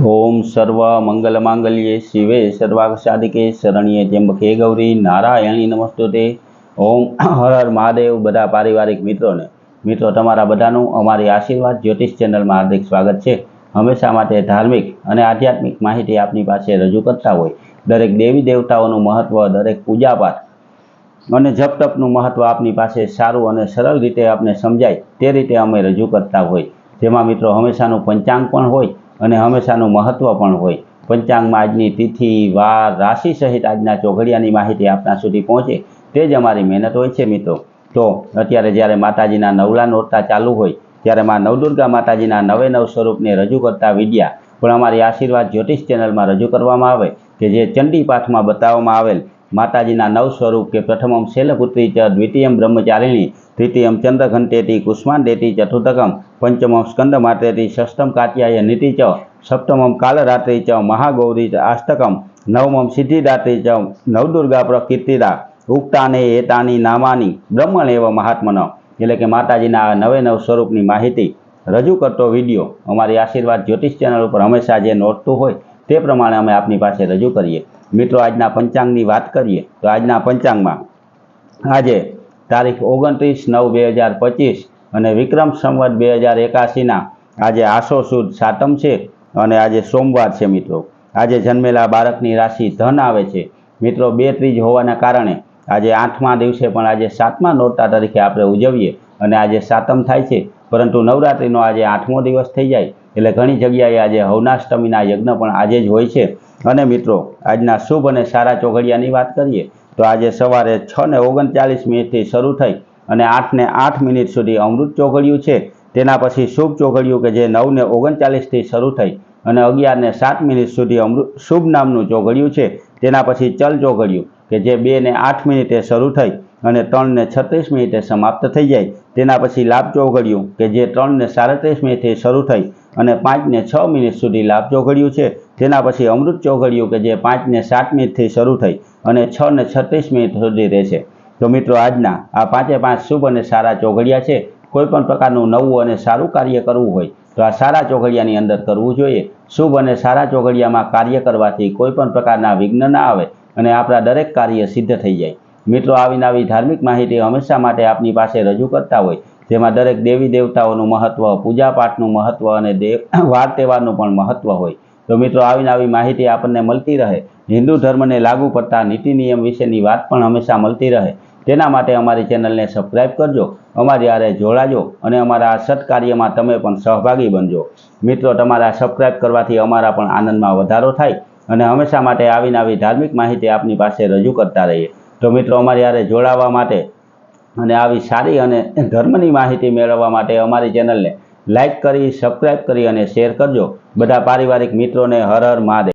ओम सर्व मंगल मांगल्ये शिवे सर्वार्थ साधिके शरण्ये त्र्यंबके गौरी नारायणी नमस्तुते। ओम हर हर महादेव। बधा पारिवारिक मित्रों तमारा बधानुं अमारी आशीर्वाद ज्योतिष चेनल में हार्दिक स्वागत है। हमेशा माटे धार्मिक और आध्यात्मिक माहिती आपनी पासे रजू करता होय, दरेक देवी देवताओनुं महत्व, दरेक पूजापाठ और जप तपनुं महत्व आपनी पासे सारूं और सरल रीते आपने समझाय ते रीते अमे रजू करता होय। जेमां मित्रों हमेशानुं पंचांग पण होय અને હંમેશાનું મહત્વ પણ હોય। પંચાંગમાં આજની તિથિ, વાર, રાશિ સહિત આજના ચોઘડિયાની માહિતી આપના સુધી પહોંચે તે જ અમારી મહેનત હોય છે મિત્રો। તો અત્યારે જ્યારે માતાજીના નવલા નોરતા ચાલુ હોય ત્યારે માં નવદુર્ગા માતાજીના નવે નવ સ્વરૂપને રજૂ કરતા વિડિયા પણ અમારી આશીર્વાદ જ્યોતિષ ચેનલમાં રજૂ કરવામાં આવે કે જે ચંડી પાઠમાં બતાવવામાં આવેલ માતાજીના નવ સ્વરૂપ કે પ્રથમમ શૈલપુત્રી ચ, દ્વિતીયમ બ્રહ્મચારિણી, तृतीयम चंद्रघंटेति कुष्मांडेति, चतुर्थकम पंचमम स्कंदमात्रेति, षष्ठम कात्यायनीति च, सप्तमम कालरात्रि च, महागौरी च, अष्टकम नवमम सिद्धिदात्री च, नवदुर्गा प्रकीर्तिदा, उक्ताने एतानि नामानि ब्रह्मणेव महात्मन। એટલે કે માતાજીના નવે નવ સ્વરૂપની માહિતી રજૂ કરતો વિડીયો અમારી આશીર્વાદ જ્યોતિષ ચેનલ ઉપર હંમેશા જે નોંધતું હોય તે પ્રમાણે અમે આપની પાસે રજૂ કરીએ। મિત્રો આજના પંચાંગની વાત કરીએ તો આજના પંચાંગમાં આજે तारीख 29/9/2025 અને વિક્રમ સંવત 2081 आज आसो सुद सातम है और आज सोमवार है। मित्रों आज जन्मेला बाळकनी राशि धन आवे छे। मित्रों 2 ત્રીજ होवाना कारणे आज 8मा दिवसे पण आज 7मा नोरता तरीके आपणे उजवीए और आज सातम थाय छे, परंतु नवरात्रिनो आज 8मो दिवस थई जाय एटले घणी जग्याए आज हवनाष्टमीना यज्ञ पण आजे ज होय छे। अने मित्रों आजना शुभ और सारा चोघडियानी वात करीए तो आज सवारे 6:39 थी शुरू थई और 8:08 सुधी अमृत चोघड़ियुं छे। तेना पछी शुभ चोघड़ियुं के जे 9:39 थी शुरू थई और 11:07 सुधी अमृत शुभ नामनुं चोघड़ियुं छे। तेना पछी चल चोघड़ियुं के जे 2:08 शुरू थई और 3:36 समाप्त थई जाय। तेना पछी लाभ चोघड़ियुं के जे 3:37 शुरू थई और 5:06 सुधी लाभ चोघड़ियुं छे। तेना पछी अमृत चोघड़ियुं के जे 5:07 थी शुरू थई और 6:36 सुधी रहेशे। तो मित्रों आजना आ 5 शुभ और सारा चोघड़िया है। कोईपण प्रकारनुं नवुं और सारूं कार्य करवुं होय तो आ सारा चोघड़ियानी अंदर करवुं जोईए। शुभ और सारा चोघड़ियामां कार्य करवाथी कोईपण प्रकारना विघ्न न आवे अने आपणा दरेक कार्य सिद्ध थई जाय। मित्रों आवी नवी धार्मिक माहिती हमेशा माटे आपनी पासे रजू करता होय, जेमां दरेक देवी देवताओनुं महत्व, पूजापाठनुं महत्व और वार तहेवारनुं पण महत्व होय। तो मित्रों आवी नवी माहिती आपने मळती रहे, हिंदू धर्म ने लागू पड़ता नीति नियम विशेनी वात पण हमेशा मळती रहे तेना माटे अमारी चेनल ने सब्सक्राइब करजो, अमारी हारे जोड़ाजो और अमारा सत्कार्य में तमे पण सहभागी बनजो। मित्रों तमारा सब्सक्राइब करवाथी अमारा पण आनंद में वधारो थाय अने हमेशा माटे आवी नवी धार्मिक माहिती आपनी पासे रजू करता रहीए। तो मित्रों अमारी हारे जोड़ावा माटे अने आवी सारी अने धर्मनी माहिती मेळववा माटे अमारी चेनल ने लाइक करी, सब्सक्राइब करी अने शेर करजो। बधा पारिवारिक मित्रों ने हर हर महादेव।